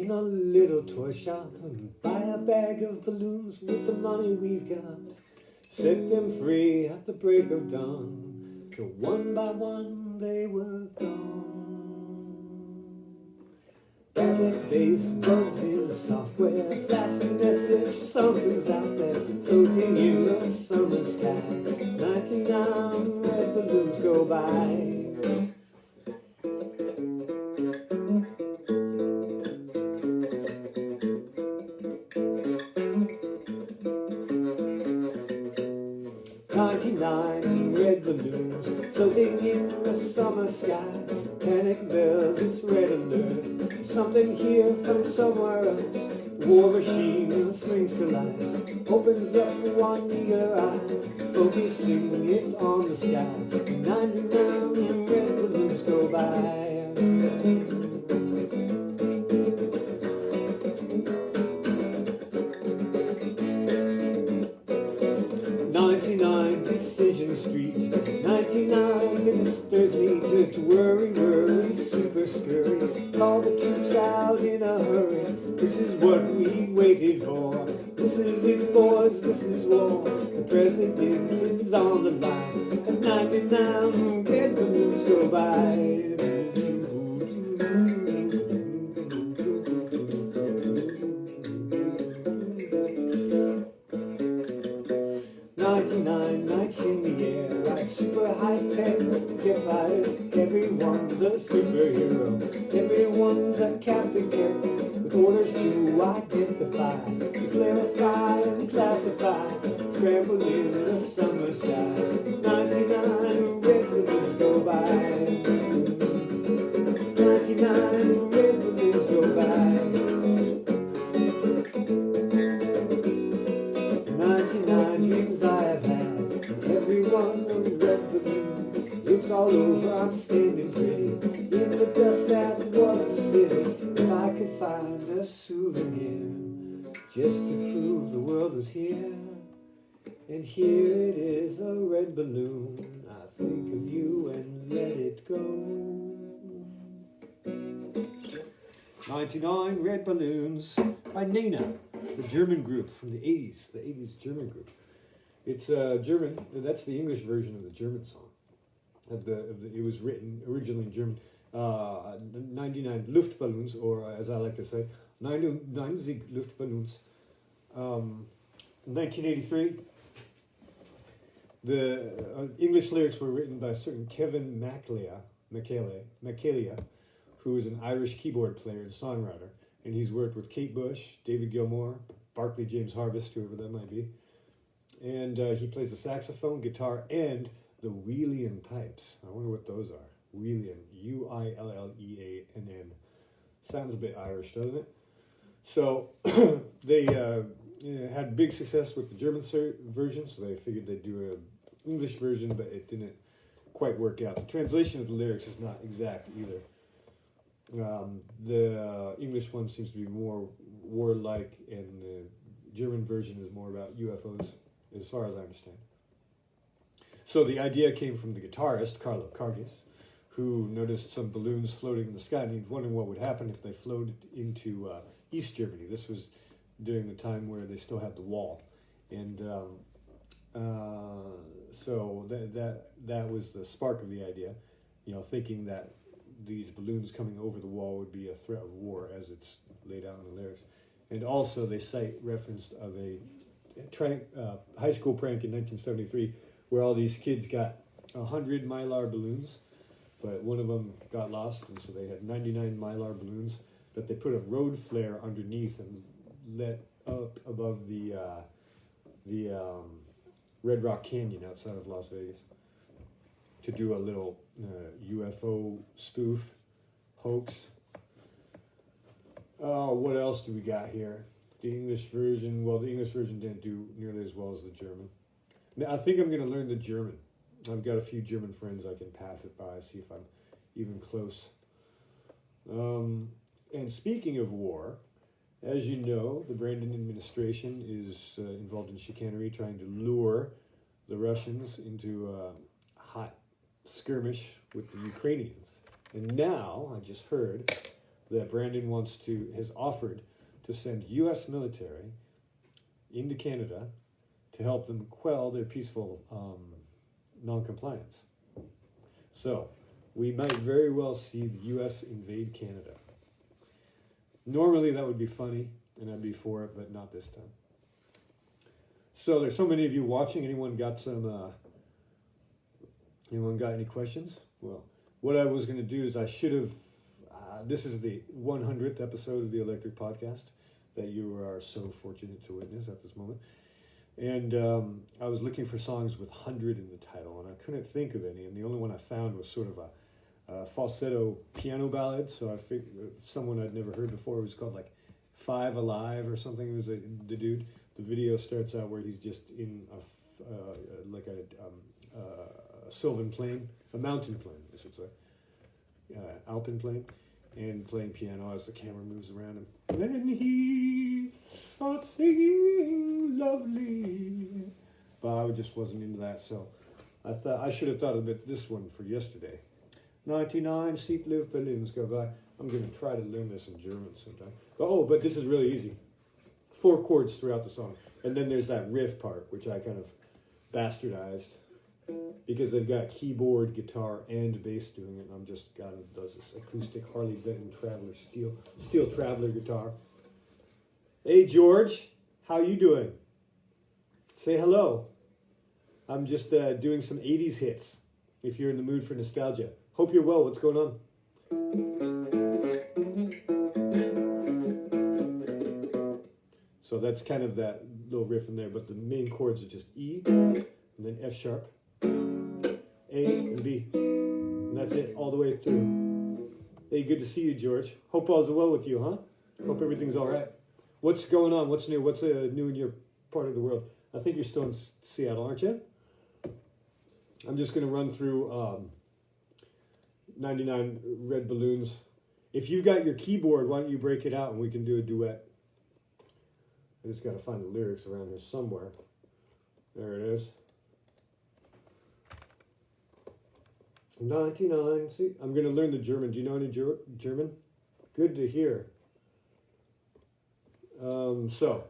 in a little toy shop and buy a bag of balloons with the money we've got. Set them free at the break of dawn, till one by one they were gone. Backlit bass, bugs in the software, flashing message, something's out there, floating in the summer sky. 99 red balloons go by. 99 red balloons floating in the summer sky. Panic bells, it's red alert. Something here from somewhere else. War machine springs to life. Opens up one eager eye, focusing it on the sky. 99 red balloons go by. 99 Decision Street, 99 ministers meet to worry, super scurry. Call the troops out in a hurry. This is what we've waited for. This is it, boys, this is war. The president is on the line as 99 red balloons go by. 99 nights in the air, like super high-tech jet fighters. Everyone's a superhero, everyone's a captain with orders to identify, to clarify and classify. Scrambled in the summer sky, 99 red balloons go by. 99 red balloons go by. 99 dreams I have had, everyone a red balloon. It's all over, I'm standing pretty in the dust that was a city. If I could find a souvenir, just to prove the world was here. And here it is, a red balloon. I think of you and let it go. 99 Red Balloons by Nena, the German group from the 80s German group. It's German, that's the English version of the German song. It was written originally in German. 99 Luftballons, or as I like to say, 99 Luftballons. 1983. The English lyrics were written by a certain Kevin McAleya, who is an Irish keyboard player and songwriter. And he's worked with Kate Bush, David Gilmour, Barclay James Harvest, whoever that might be. And he plays the saxophone, guitar, and the Uilleanne pipes. I wonder what those are. Uilleanne, Uilleann. Sounds a bit Irish, doesn't it? So they had big success with the German version, so they figured they'd do an English version, but it didn't quite work out. The translation of the lyrics is not exact either. The English one seems to be more warlike, and the German version is more about UFOs, as far as I understand. So the idea came from the guitarist, Carlo Cargis, who noticed some balloons floating in the sky, and he was wondering what would happen if they floated into East Germany. This was during the time where they still had the wall. And so that was the spark of the idea, thinking that these balloons coming over the wall would be a threat of war, as it's laid out in the lyrics. And also they cite reference of a high school prank in 1973 where all these kids got 100 Mylar balloons, but one of them got lost, and so they had 99 Mylar balloons that they put a road flare underneath and lit up above the Red Rock Canyon outside of Las Vegas to do a little UFO spoof hoax. What else do we got here? The English version didn't do nearly as well as the German. Now, I think I'm going to learn the German. I've got a few German friends I can pass it by, see if I'm even close. And speaking of war, as you know, the Brandon administration is involved in chicanery, trying to lure the Russians into a hot skirmish with the Ukrainians. And now, I just heard that Brandon has offered to send U.S. military into Canada to help them quell their peaceful non-compliance. So we might very well see the U.S. invade Canada. Normally that would be funny, and I'd be for it, but not this time. So there's so many of you watching. Anyone got any questions? Well, what I was going to do is I should have, this is the 100th episode of the Electric Podcast that you are so fortunate to witness at this moment. And I was looking for songs with 100 in the title, and I couldn't think of any. And the only one I found was sort of a falsetto piano ballad. So I figured someone I'd never heard before. It was called like Five Alive or something. It was the dude. The video starts out where he's just in a sylvan plain, a mountain plain, I should say, alpine plain, and playing piano as the camera moves around him. And then he starts singing lovely. But I just wasn't into that, so I thought I should have thought of this one for yesterday. 99 seat live balloons go by. I'm going to try to learn this in German sometime. But this is really easy. 4 chords throughout the song. And then there's that riff part, which I kind of bastardized because they've got keyboard, guitar, and bass doing it. And I'm just does this acoustic Harley Benton Traveler steel Traveler guitar. Hey George, how you doing? Say hello. I'm just doing some 80s hits. If you're in the mood for nostalgia. Hope you're well. What's going on? So that's kind of that little riff in there, but the main chords are just E, and then F sharp, A, and B. And that's it, all the way through. Hey, good to see you, George. Hope all's well with you, huh? Hope everything's all right. What's going on? What's new? What's new in your part of the world? I think you're still in Seattle, aren't you? I'm just going to run through 99 red balloons. If you've got your keyboard, why don't you break it out and we can do a duet. I just got to find the lyrics around here somewhere. There it is. 99. See, I'm going to learn the German. Do you know any German? Good to hear. So,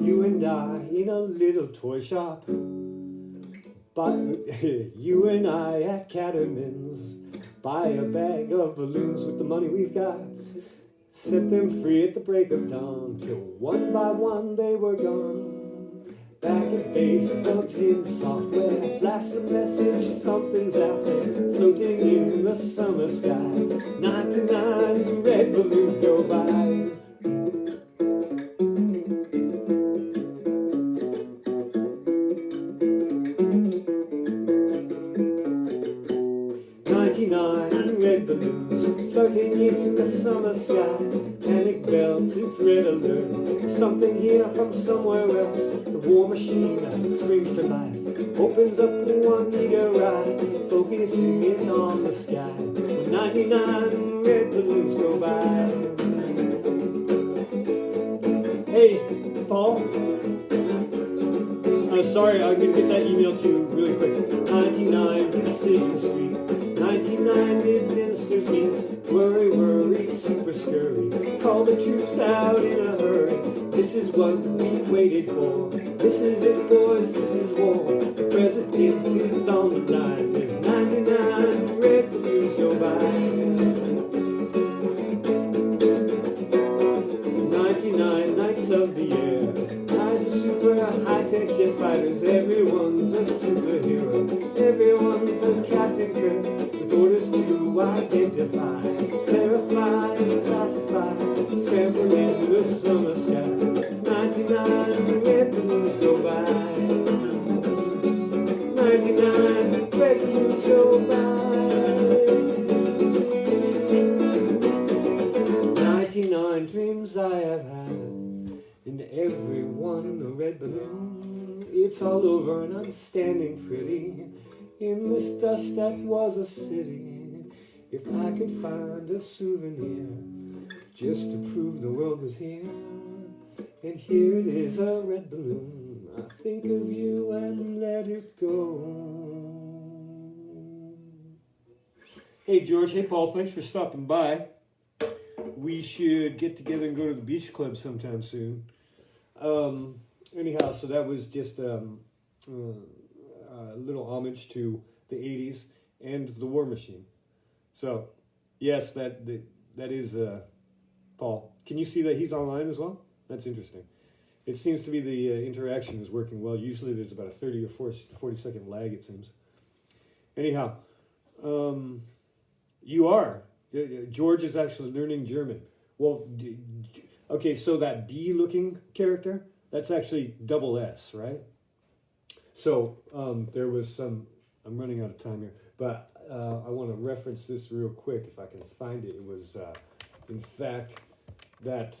you and I in a little toy shop. But you and I at Caterman's. Buy a bag of balloons with the money we've got. Set them free at the break of dawn, till one by one they were gone. Back at base, bugs in the software, flash the message, something's out there, floating in the summer sky. 99 red balloons go by. Red balloons floating in the summer sky. Panic bells, it's red alert. Something here from somewhere else. The war machine springs to life, opens up one eager eye, focusing it on the sky. 99 red balloons go by. Hey, Paul. Sorry, I'm going to get that email to you really quick. 99 Decision Street. 99 ministers meet. Worry, worry, super scurry. Call the troops out in a hurry. This is what we've waited for. This is it, boys, this is war. The president is on the line. There's 99 red balloons go by. 99 nights of the year. Super high-tech jet fighters, everyone's a superhero. Everyone's a Captain Kirk with orders to identify, verify, classify, scramble into the summer sky. 99 red balloons go by. 99 red balloons go by. 99 dreams I have had. And everyone a red balloon. It's all over and I'm standing pretty in this dust that was a city. If I could find a souvenir just to prove the world was here. And here it is, a red balloon. I think of you and let it go. Hey George, hey Paul, thanks for stopping by. we should get together and go to the beach club sometime soon. Anyhow, so that was just a little homage to the 80s and the War Machine. So, yes, that is Paul. Can you see that he's online as well? That's interesting. It seems to be the interaction is working well. Usually there's about a 30 or 40 second lag, it seems. Anyhow, you are. George is actually learning German. Well, okay, so that B-looking character, that's actually double S, right? So there was some, I'm running out of time here, but I want to reference this real quick if I can find it. It was, in fact, that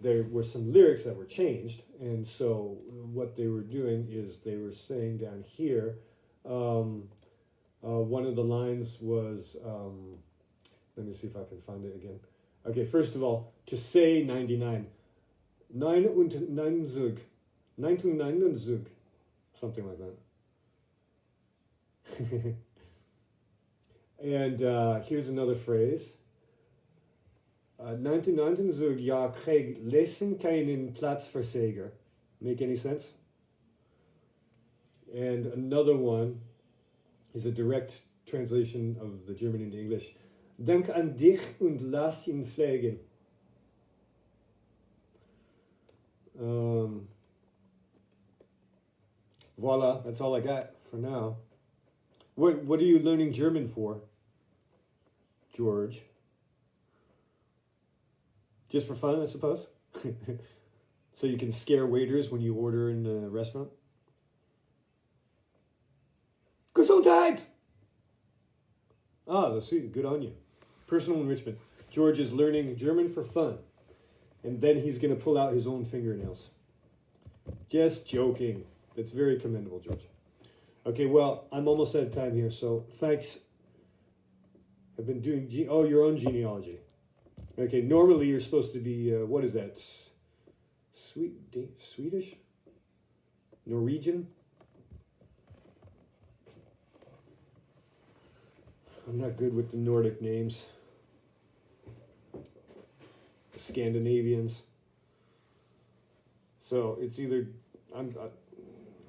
there were some lyrics that were changed, and so what they were doing is they were saying down here, one of the lines was, let me see if I can find it again. Okay, first of all, to say 99. 99, something like that. And here's another phrase. 99 ja, krijg lessen keinen Platzversäger. Make any sense? And another one is a direct translation of the German into English. Denk an dich und lass ihn pflegen. Voila, that's all I got for now. What are you learning German for, George? Just for fun, I suppose? So you can scare waiters when you order in a restaurant? Gesundheit! Ah, that's sweet. Good on you. Personal enrichment. George is learning German for fun. And then he's going to pull out his own fingernails. Just joking. That's very commendable, George. Okay, well, I'm almost out of time here, so thanks. I've been doing your own genealogy. Okay, normally you're supposed to be, what is that? Swedish? Norwegian? I'm not good with the Nordic names. The Scandinavians. So it's either, I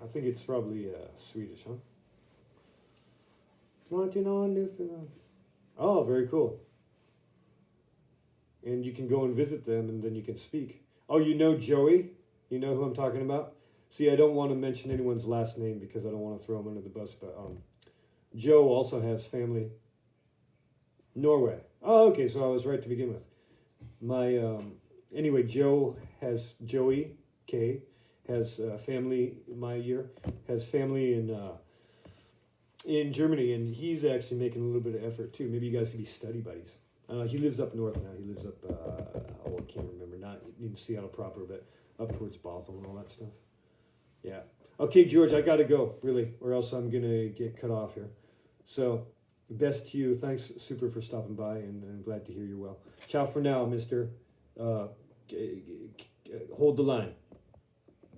think it's probably Swedish, huh? Oh, very cool. And you can go and visit them, and then you can speak. Oh, you know Joey? You know who I'm talking about? See, I don't want to mention anyone's last name because I don't want to throw him under the bus, but Joe also has family. Norway. Oh, okay, so I was right to begin with. Anyway, Joey K has family, has family in Germany, and he's actually making a little bit of effort too. Maybe you guys could be study buddies. He lives up north now. He lives up, I can't remember, not in Seattle proper, but up towards Bothell and all that stuff. Yeah. Okay, George, I got to go, really, or else I'm going to get cut off here. So, best to you. Thanks, super, for stopping by, and I'm glad to hear you're well. Ciao for now, mister. Hold the line.